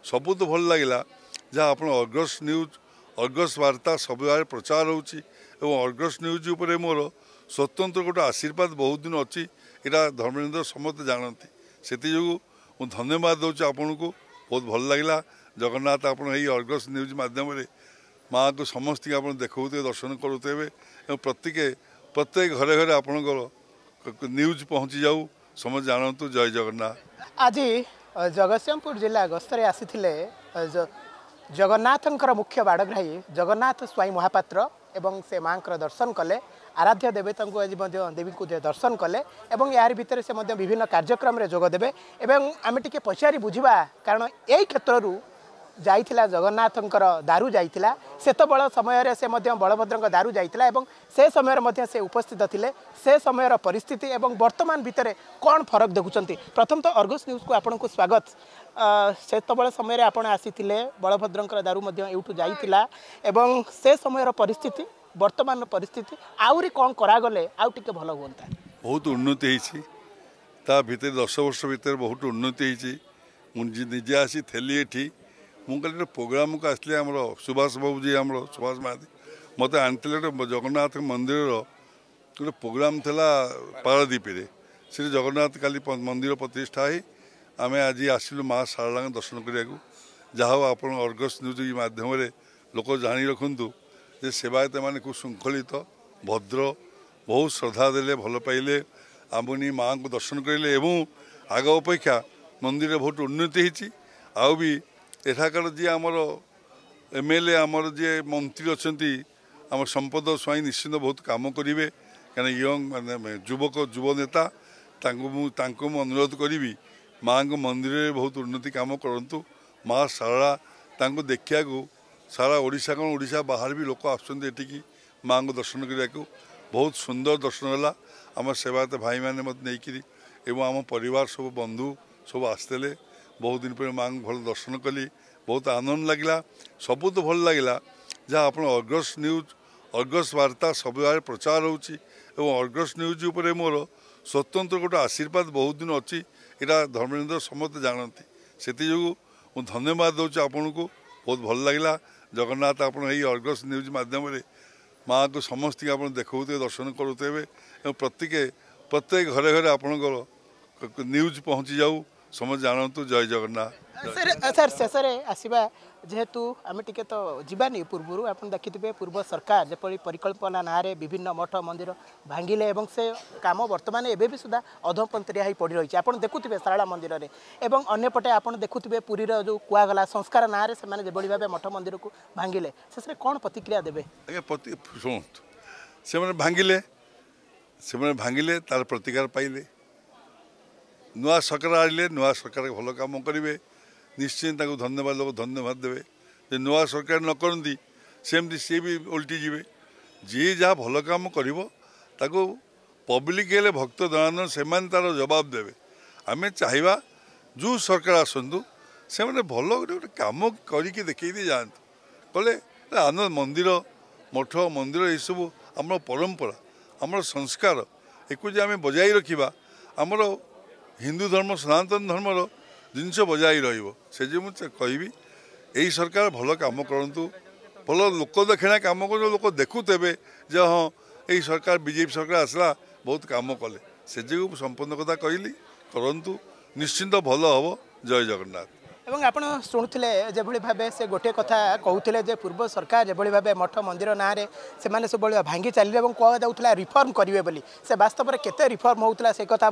सबुत भल लगे जहाँ आप अर्गस न्यूज अर्गस वार्ता सब प्रचार होची अर्गस न्यूज उपर मोर स्वतंत्र गोटे आशीर्वाद बहुत दिन अच्छी यहाँ धर्मेन्द्र समस्त जानती से मुझे धन्यवाद दूँ आपन को बहुत भल लगे जगन्नाथ आप अर्गस न्यूज मध्यम माँ को समस्त आप देखते दर्शन करुवे प्रत्येक घरे घरे आपणकर न्यूज पहुँची जाऊ समझ जानतु। जय जगन्नाथ। आज जगतसिंहपुर जिला गस्तर आसी जगन्नाथंकर मुख्य बाड़ग्राही जगन्नाथ स्वाई महापात्र एवं से माँ दर्शन कले आराध्य देवता को आज देवी को दर्शन कले एवं यार भितर से विभिन्न कार्यक्रम रे जोगदेवे एवं आम टे पचारि बुझा कारण यही क्षेत्रु जाइथिला जगन्नाथंकर दारू जाइथिला सेतबेल समय से बलभद्र दारू जाइथिला एवं से समय से उपस्थित थिले से समय परिस्थिति एवं वर्तमान भितर कौन फरक देखुंत। प्रथम तो अर्गस न्यूज को आपन को स्वागत। सेतबेल समय आपन आसीथिले बलभद्र दारू एठू जाइथिला एवं से समय परिस्थिति वर्तमान परिस्थिति आउरी कौन करागले आउ टिके भल होता। बहुत उन्नति होइछि ता भितर 10 वर्ष भितर बहुत उन्नति होइछि। मुझे निजे आसी थेली एठी मु कल प्रोग्राम को आसले आम सुभाष बाबू जी आम सुभाष महादी मत आनी जगन्नाथ मंदिर गोटे प्रोग्राम थला पारादीप से जगन्नाथ काली मंदिर प्रतिष्ठा ही आम आज आसिलु माँ शारला दर्शन करने जहाँ आप अर्गस न्यूज मध्यम लोक जानी रखु जे सेवायत मैंने खूब श्रृंखलित भद्र बहुत श्रद्धा देले भल पाइले आमनी माँ को दर्शन करें एवं आग अपेक्षा मंदिर बहुत उन्नति होती आउ भी एठाकर जी आमर एमएलए आमर जी मंत्री अच्छा आम संपद स्वाई निश्चिंत बहुत काम करेंगे क्या यंग माने युवक युव नेता अनुरोध करी माँ को मंदिर में बहुत उन्नति काम करूँ। माँ शारला देखा सारा ओडिशा कौन ओडिशा बाहर भी लोक आसकी माँ को दर्शन करने को बहुत सुंदर दर्शन है। आम सेवायत भाई मैंने मत नहीं एवं आम परिवार सब बंधु सब आसते बहुत दिन पर माँ को भल दर्शन कली बहुत आनंद लगे सबुत भल लगे जहाँ आप अर्गस न्यूज अर्गस वार्ता सब प्रचार होची अर्गस न्यूज उपर मोर स्वतंत्र गोटे आशीर्वाद बहुत दिन अच्छी यहाँ धर्मेन्द्र समस्त जानती से मुझे धन्यवाद दूँ आपन को बहुत भल लगे जगन्नाथ आप अर्गस न्यूज मध्यम माँ को समस्त आप देखते दर्शन करुवे प्रत्येक घरे घरे आपणकर न्यूज पहुँची जाऊ समझ जानतु। जय जगन्नाथ। सर शेष आसवा जेहेतु आम टे तो जीवानी पूर्व आप देखिए पूर्व सरकार जपरी परिकल्पना ना विभिन्न मठ मंदिर भांगिले एवं से काम वर्तमान एवं भी सुधा अधपंतरिया हो पड़ रही आप देखुए शारला मंदिर में एवं अंपटे आप देखुए पुरीर जो कुआगला संस्कार ना से भाव मठ मंदिर को भांगिले शेष कौन प्रतिक्रिया देवे। शुणु से भांगिले तार प्रतिकार पाइले नुआ सरकार आइले नुआ सरकार भल काम करेंगे निश्चित धन्यवाद लोग धन्यवाद देवे जे नुआ सरकार न करती सेमती सी भी उल्टी जीवे जी जहाँ भल काम कर पब्लिक हेले भक्त जनार्दन से तार जवाब देवे आम चाहिए जो सरकार आसतु से भल गोटे कम करके देखी जातु कले आनंद मंदिर मठ मंदिर ये सब आम परंपरा आम संस्कार एक आम बजाई रखा आमर हिंदू धर्म सनातन धर्मर जिनस बजाई रे मुझे कहि यही सरकार भल काम करूँ भल लोक देखा काम कर लोक देखुवे जे हाँ यही सरकार बीजेपी सरकार आसला बहुत काम कले से संपूर्ण कथा कहली करूँ निश्चिंत भल हम। जय जगन्नाथ। एवं आप शुणुले जो भाव से गोटे कथा कहते जे पूर्व सरकार जो भाव मठ मंदिर ना से सब भांगी चलिए और कहला रिफर्म करेंगे बोली से वास्तव में केते रिफर्म होता से कथा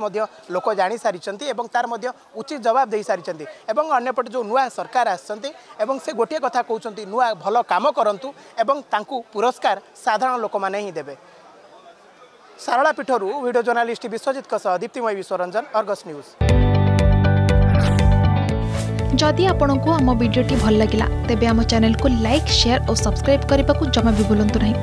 लोक जानी सारी तार उचित जवाब दे सारी अंपटे जो नुआ सरकार आसं से गोटे कथा कहते नुआ भल काम करूँ एवं पुरस्कार साधारण लोक मैंने ही देवे। शारला पीठरू video journalist Biswajit Diptimay Biswaranjan Argus news. जदि आपंक आम भिडी भल लगा तेब आम चैनल को लाइक शेयर और सब्सक्राइब करने को जमा भी भूलु नहीं।